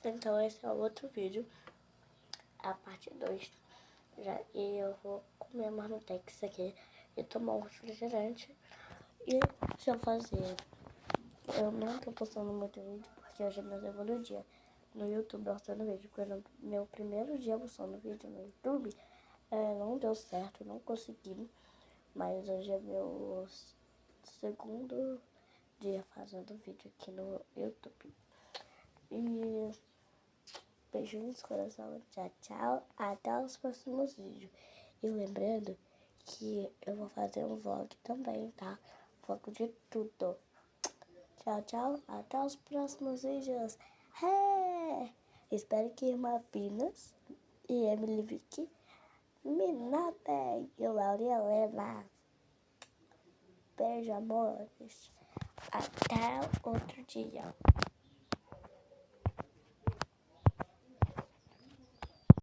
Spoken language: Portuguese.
Então esse é o outro vídeo, a parte 2. E eu vou comer marmitex aqui e tomar um refrigerante. E se eu fazer... Eu não tô postando muito vídeo porque hoje é meu segundo dia no YouTube postando vídeo. Porque no meu primeiro dia postando vídeo no YouTube não deu certo, não consegui. Mas hoje é meu segundo dia fazendo vídeo aqui no YouTube. E beijinhos no coração, tchau, tchau. Até os próximos vídeos. E lembrando que eu vou fazer um vlog também, tá? Vlog de tudo. Tchau, tchau. Até os próximos vídeos. Espero que Irmã Pinas e Emily Vicky me notem. E o Laura e Helena. Beijo, amores. Até outro dia.